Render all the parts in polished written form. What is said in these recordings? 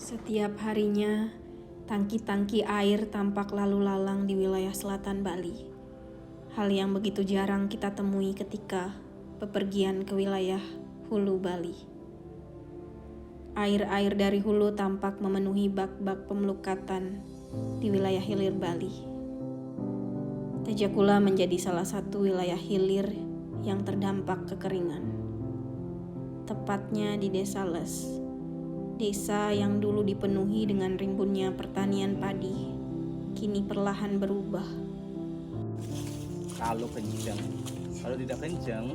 Setiap harinya, tangki-tangki air tampak lalu lalang di wilayah selatan Bali. Hal yang begitu jarang kita temui ketika bepergian ke wilayah hulu Bali. Air-air dari hulu tampak memenuhi bak-bak pemelukatan di wilayah hilir Bali. Tejakula menjadi salah satu wilayah hilir yang terdampak kekeringan. Tepatnya di Desa Les. Desa yang dulu dipenuhi dengan rimbunnya pertanian padi, kini perlahan berubah. Kalau kencang, kalau tidak kencang,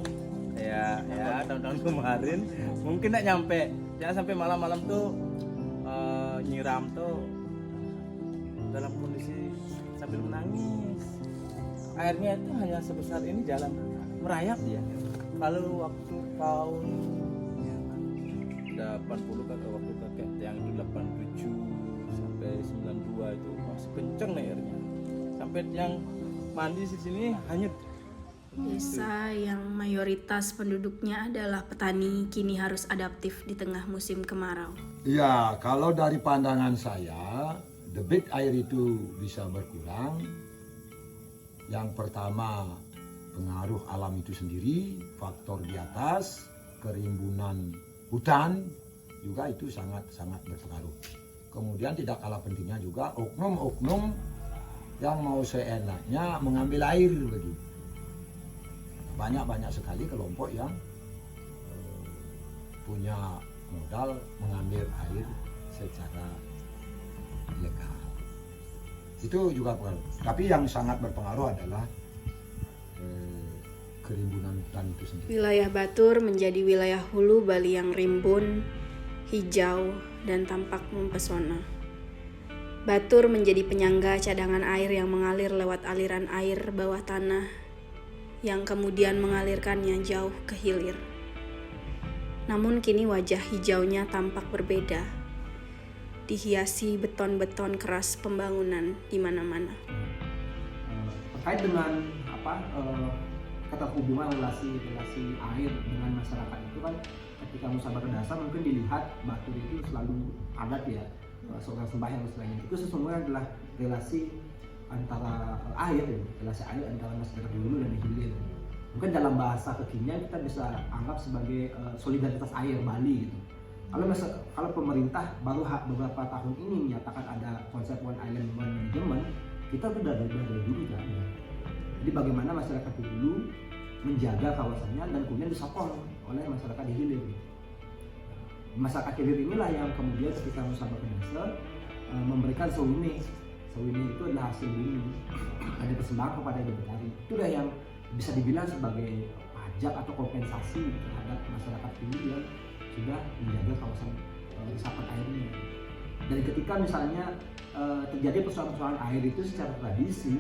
kayak ya tahun-tahun kemarin, mungkin tidak nyampe. Jangan sampai malam-malam tuh nyiram tuh dalam kondisi sambil menangis. Airnya itu hanya sebesar ini, jalan merayap ya. Kalau waktu tahun 80 kan waktu kakek yang itu 87 sampai 92 itu masih kenceng nih airnya. Sampai yang mandi di sini hanyut. Desa yang mayoritas penduduknya adalah petani kini harus adaptif di tengah musim kemarau. Ya, kalau dari pandangan saya, debit air itu bisa berkurang. Yang pertama, pengaruh alam itu sendiri, faktor di atas, kerimbunan hutan juga itu sangat berpengaruh. Kemudian tidak kalah pentingnya juga oknum-oknum yang mau seenaknya mengambil air begitu. Banyak sekali kelompok yang punya modal mengambil air secara ilegal. Itu juga pengaruh. Tapi yang sangat berpengaruh adalah kerimbunan hutan itu sendiri. Wilayah Batur menjadi wilayah hulu Bali yang rimbun, hijau, dan tampak mempesona. Batur menjadi penyangga cadangan air yang mengalir lewat aliran air bawah tanah yang kemudian mengalirkannya jauh ke hilir. Namun kini wajah hijaunya tampak berbeda, dihiasi beton-beton keras pembangunan di mana-mana. Terkait dengan kata hubungan relasi air dengan masyarakat itu kan, ketika musyawarah dasar mungkin dilihat Batur itu selalu adat ya, seorang sembahyang dan sebagainya. Itu sesungguhnya adalah relasi antara air, relasi air antara masyarakat di hulu dan di hilir. Mungkin dalam bahasa kekinian kita bisa anggap sebagai solidaritas air Bali gitu. Kalau pemerintah baru beberapa tahun ini menyatakan ada konsep One Island One Management, kita udah dari dulu kan. Jadi bagaimana masyarakat di hulu menjaga kawasannya dan kemudian disokong oleh masyarakat di hilir. Masyarakat hilir inilah yang kemudian ketika musyawarah dasar memberikan sewini. Sewini itu adalah hasil bumi, ada persembahan kepada Dewi Betari. Itu dah yang bisa dibilang sebagai pajak atau kompensasi terhadap masyarakat hilir yang sudah menjaga kawasan resapan airnya. Dan ketika misalnya terjadi persoalan-persoalan air itu secara tradisi,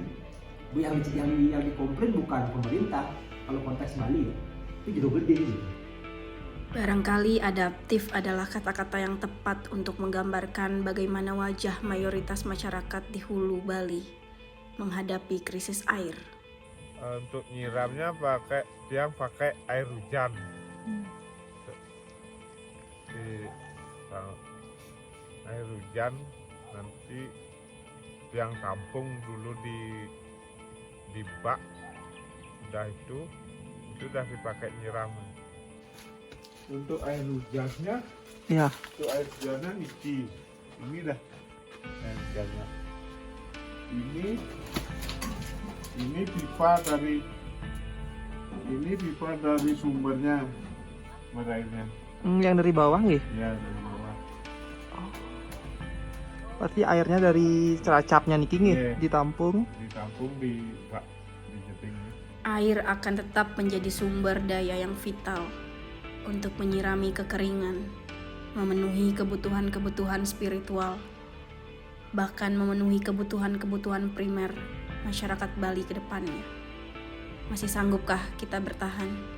yang dikomplain bukan pemerintah, kalau konteks Bali itu jauh gede gitu. Barangkali adaptif adalah kata-kata yang tepat untuk menggambarkan bagaimana wajah mayoritas masyarakat di hulu Bali menghadapi krisis air. Untuk nyiramnya pakai air hujan. Air hujan nanti yang tampung dulu di bak, udah itu udah dipakai nyiram. Untuk air hujannya, Ya. untuk air hujannya ini dah air hujannya. Ini pipa dari sumbernya airnya. Yang dari bawah nih? Ya dari bawah. Berarti airnya dari ceracapnya nih King ditampung di bak, di jeting. Air akan tetap menjadi sumber daya yang vital untuk menyirami kekeringan, memenuhi kebutuhan-kebutuhan spiritual, bahkan memenuhi kebutuhan-kebutuhan primer masyarakat Bali ke depannya. Masih sanggupkah kita bertahan?